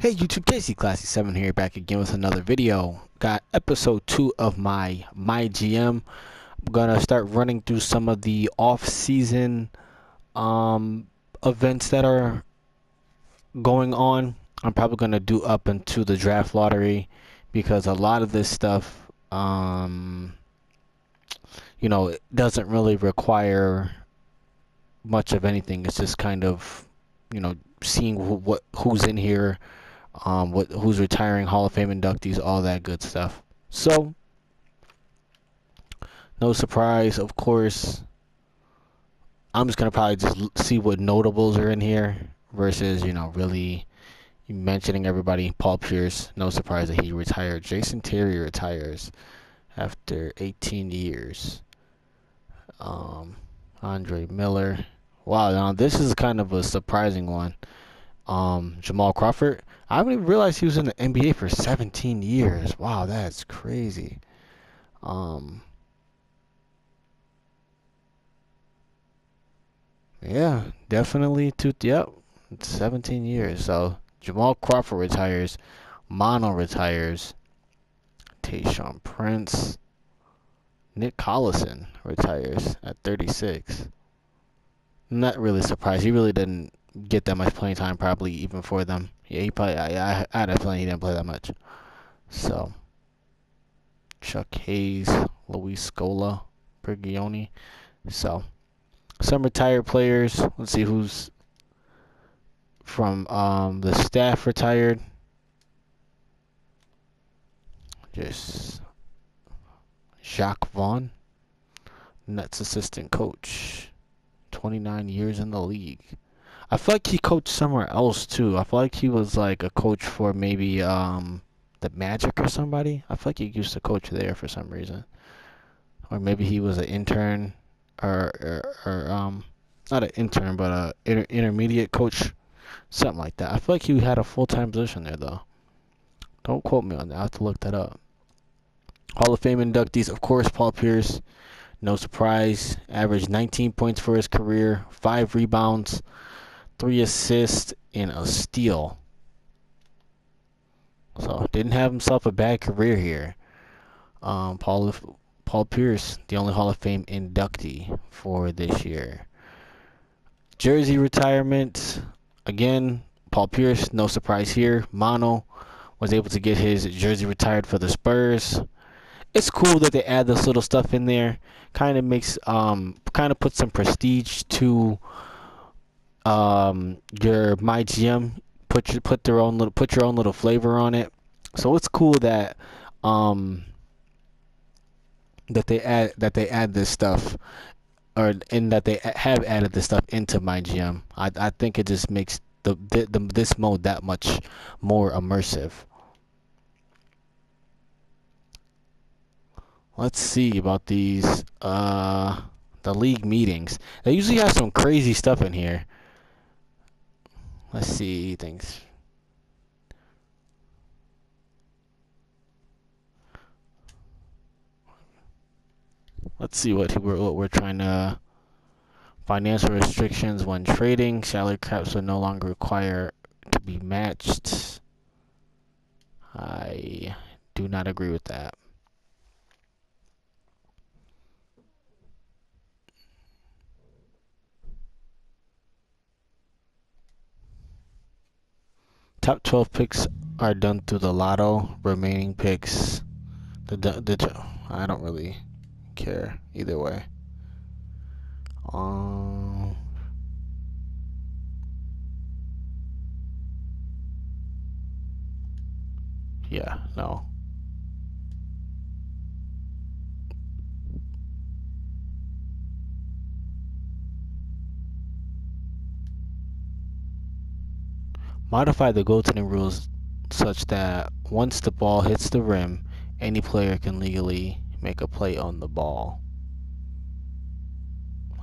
Hey YouTube, Casey Classy 7 here, back again with another video. Got episode 2 of my MyGM. I'm gonna start running through some of the off-season events that are going on. I'm probably gonna do up into the draft lottery because a lot of this stuff it doesn't really require much of anything. It's just kind of, seeing who's in here, who's retiring, Hall of Fame inductees, all that good stuff. So, no surprise, of course. I'm just gonna probably just see what notables are in here versus, really mentioning everybody. Paul Pierce, no surprise that he retired. Jason Terry retires after 18 years. Um, Andre Miller. Wow, now this is kind of a surprising one. Jamal Crawford. I didn't even realize he was in the NBA for 17 years. Wow, that's crazy. Um, yeah, definitely yep, 17 years. So Jamal Crawford retires, Mono retires, Tayshaun Prince, Nick Collison retires at 36. Not really surprised. He really didn't get that much playing time, probably even for them. Yeah, he probably. I had a feeling he didn't play that much. So Chuck Hayes, Luis Scola, Prigioni. So some retired players. Let's see who's from the staff retired. Just Jacques Vaughn, Nets assistant coach, 29 years in the league. I feel like he coached somewhere else too. I feel like he was like a coach for maybe the Magic or somebody. I feel like he used to coach there for some reason, or maybe he was an intern, or not an intern, but a intermediate coach, something like that. I feel like he had a full time position there though. Don't quote me on that. I have to look that up. Hall of Fame inductees, of course, Paul Pierce. No surprise. Averaged 19 points for his career, 5 rebounds, 3 assists, and a steal. So didn't have himself a bad career here. Paul Pierce, the only Hall of Fame inductee for this year. Jersey retirement, again, Paul Pierce, no surprise here. Mono was able to get his jersey retired for the Spurs. It's cool that they add this little stuff in there. Kind of makes kind of puts some prestige to your MyGM. Put your own little flavor on it. So it's cool that um they add this stuff, or in that they have added this stuff into MyGM. I think it just makes this mode that much more immersive. Let's see about these the league meetings. They usually have some crazy stuff in here. Let's see things. Let's see what we're trying to. Financial restrictions when trading. Salary caps are no longer required to be matched. I do not agree with that. Top 12 picks are done through the lotto. Remaining picks, I don't really care either way. Um, yeah, no. Modify the goaltending rules such that once the ball hits the rim, any player can legally make a play on the ball.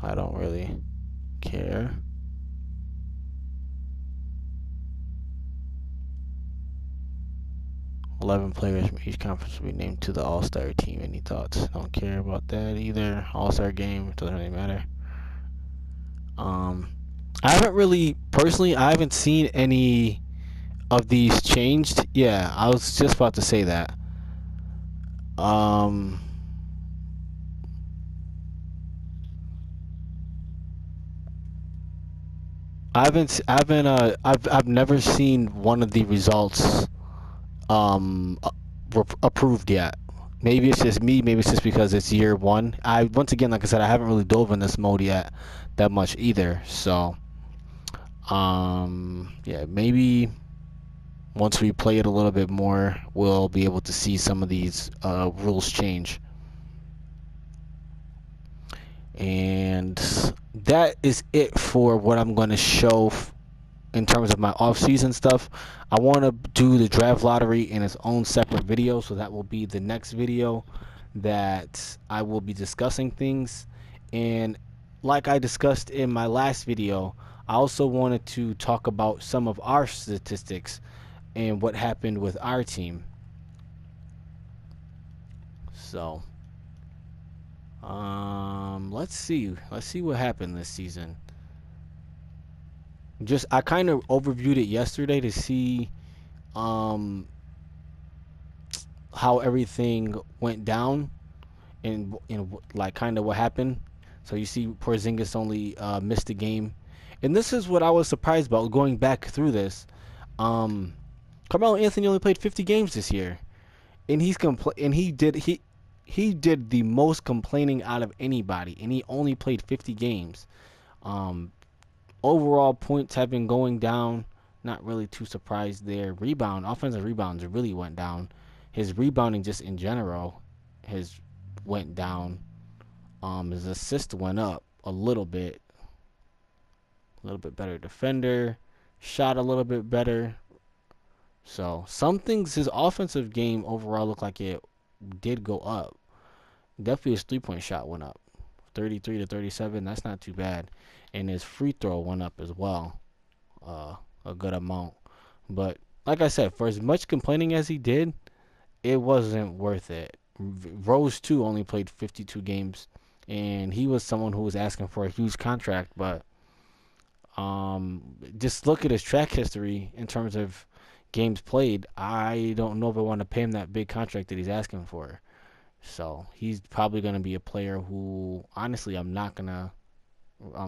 I don't really care. $11 players from each conference will be named to the All-Star team. Any thoughts? Don't care about that either. All-Star game, doesn't really matter. I haven't really, personally, I haven't seen any of these changed. Yeah, I was just about to say that. Um, I've never seen one of the results um uh, approved yet. Maybe it's just me. Maybe it's just because it's year one. I once again, like I said, I haven't really dove in this mode yet that much either. So, yeah, maybe once we play it a little bit more, we'll be able to see some of these rules change. And that is it for what I'm going to show in terms of my off-season stuff. I want to do the draft lottery in its own separate video, so that will be the next video that I will be discussing things. And like I discussed in my last video, I also wanted to talk about some of our statistics and what happened with our team. So, let's see what happened this season. Just I kind of overviewed it yesterday to see um how everything went down and like kind of what happened. So you see, Porzingis only missed a game, and this is what I was surprised about going back through this. Um, Carmelo Anthony only played 50 games this year, and he did the most complaining out of anybody, and he only played 50 games. Um, Overall points have been going down. Not really too surprised there. Offensive rebounds really went down. His rebounding just in general has went down. His assist went up a little bit better defender, shot a little bit better. So some things his offensive game overall looked like it did go up. Definitely his 3-point shot went up, 33 to 37. That's not too bad, and his free throw went up as well, a good amount. But like I said, for as much complaining as he did, it wasn't worth it. Rose too only played 52 games, and he was someone who was asking for a huge contract. But just look at his track history in terms of games played. I don't know if I want to pay him that big contract that he's asking for. So he's probably going to be a player who, honestly, I'm not gonna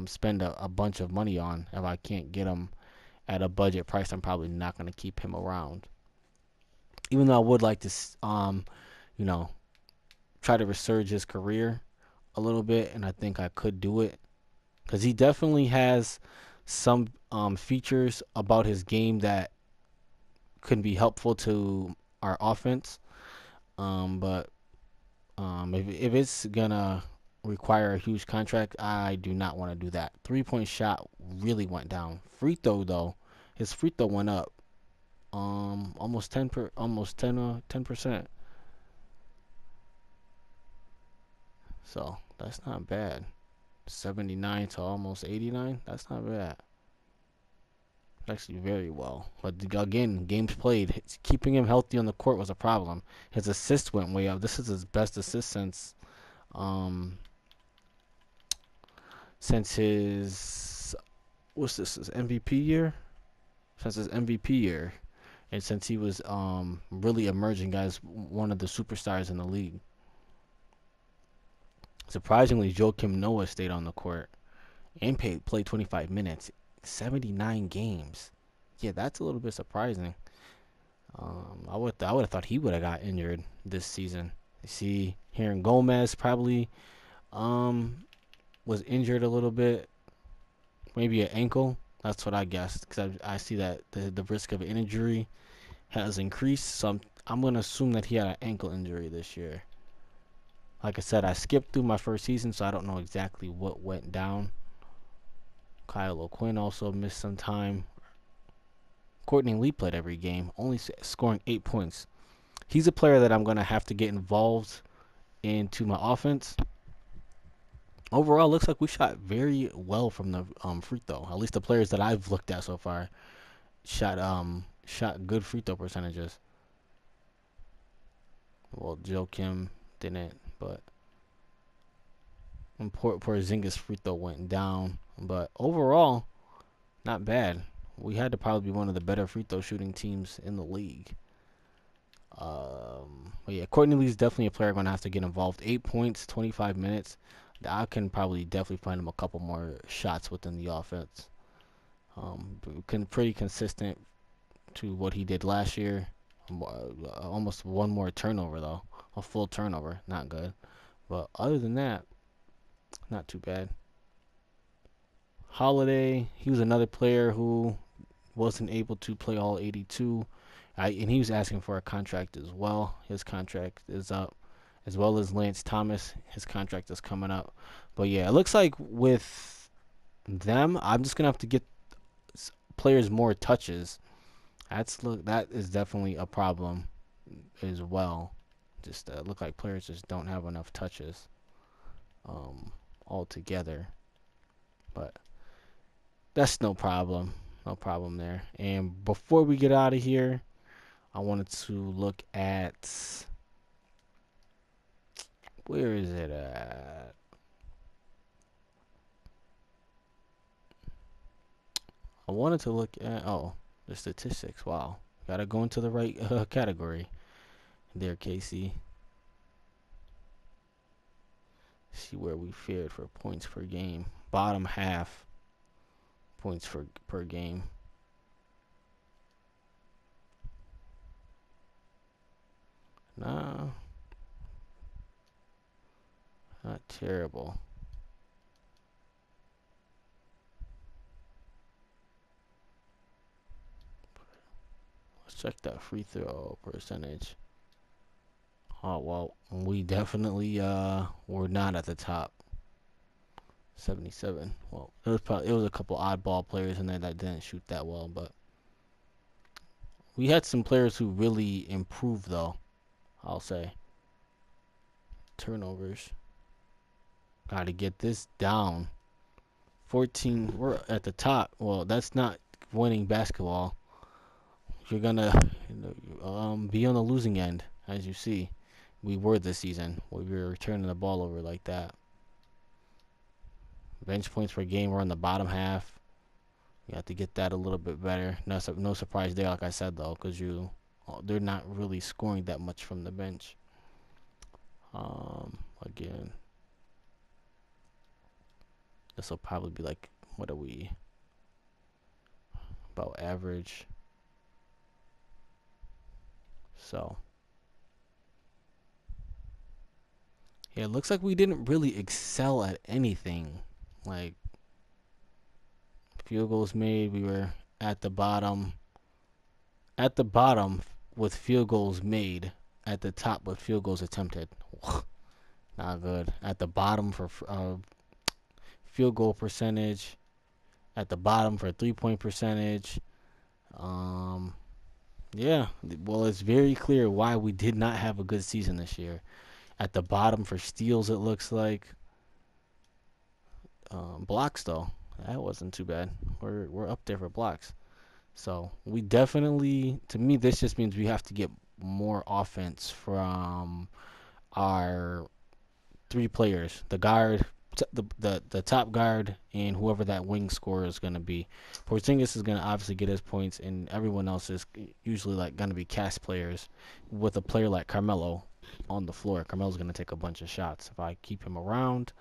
spend a bunch of money on if I can't get him at a budget price. I'm probably not going to keep him around. Even though I would like to, you know, try to resurge his career a little bit, and I think I could do it because he definitely has some features about his game that could be helpful to our offense. But if it's gonna require a huge contract, I do not want to do that. 3-point shot really went down. Free throw though, his free throw went up. Almost 10%. So that's not bad. 79 to almost 89. That's not bad. Actually, very well. But again, games played, keeping him healthy on the court was a problem. His assists went way up. This is his best assist um since his what's this his MVP year? Since his MVP year, and since he was really emerging as one of the superstars in the league. Surprisingly, Joakim Noah stayed on the court and played 25 minutes, 79 games. Yeah, that's a little bit surprising. I would have thought he would have got injured this season. You see, Heron Gomez probably um was injured a little bit, maybe an ankle. That's what I guessed because I see that the risk of an injury has increased. So I'm gonna assume that he had an ankle injury this year. Like I said, I skipped through my first season, so I don't know exactly what went down. Kyle O'Quinn also missed some time. Courtney Lee played every game, only scoring 8 points. He's a player that I'm gonna have to get involved into my offense. Overall, looks like we shot very well from the free throw. At least the players that I've looked at so far shot good free throw percentages. Well, Joe Kim didn't, but Porzingis free throw went down. But overall, not bad. We had to probably be one of the better free throw shooting teams in the league. But yeah, Courtney Lee's definitely a player going to have to get involved. 8 points, 25 minutes. I can probably definitely find him a couple more shots within the offense. Pretty consistent to what he did last year. Almost one more turnover though, a full turnover, not good. But other than that, not too bad. Holiday, he was another player who wasn't able to play all 82. And he was asking for a contract as well. His contract is up, as well as Lance Thomas. His contract is coming up. But yeah, it looks like with them, I'm just gonna have to get players more touches. That is definitely a problem as well. Just look like players just don't have enough touches altogether. But that's no problem. No problem there. And before we get out of here, I wanted to look at, where is it at? I wanted to look at, the statistics. Wow. Gotta go into the right category there, Casey. See where we fared for points per game. Bottom half points per game. Nah, not terrible. Let's check that free throw percentage. Oh well, we definitely were not at the top. 77. Well, it was a couple oddball players in there that didn't shoot that well, but we had some players who really improved though. I'll say. Turnovers. Got to get this down. 14. We're at the top. Well, that's not winning basketball. You're gonna be on the losing end, as you see. We were this season. We were turning the ball over like that. Bench points per game, we're on the bottom half. You have to get that a little bit better. No surprise there, like I said though, because they're not really scoring that much from the bench. Again, this will probably be like, what are we? About average. So yeah, it looks like we didn't really excel at anything. Like field goals made, we were at the bottom. At the bottom with field goals made. At the top with field goals attempted. Not good. At the bottom for field goal percentage. At the bottom for 3-point percentage. Yeah. Well, it's very clear why we did not have a good season this year. At the bottom for steals, it looks like. Blocks though, that wasn't too bad. We're up there for blocks. So we definitely, to me, this just means we have to get more offense from our three players: the guard, the top guard, and whoever that wing scorer is going to be. Porzingis is going to obviously get his points, and everyone else is usually like going to be cast players. With a player like Carmelo on the floor, Carmelo's going to take a bunch of shots if I keep him around.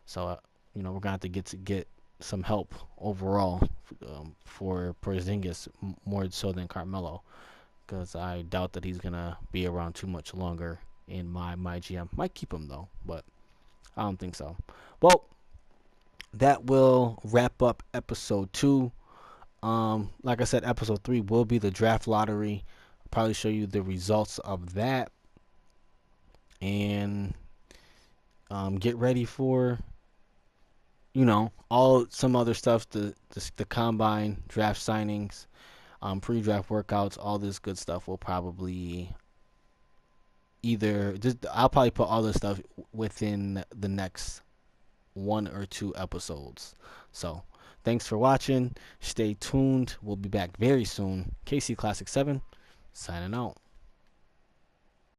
So we're going to have to get some help overall for Porzingis more so than Carmelo, because I doubt that he's going to be around too much longer in my GM. Might keep him though, but I don't think so. Well, that will wrap up episode 2. Like I said, episode 3 will be the draft lottery. I'll probably show you the results of that, and get ready for all some other stuff, the combine, draft signings, pre-draft workouts, all this good stuff will probably I'll probably put all this stuff within the next 1 or 2 episodes. So thanks for watching. Stay tuned. We'll be back very soon. KC Classic 7 signing out.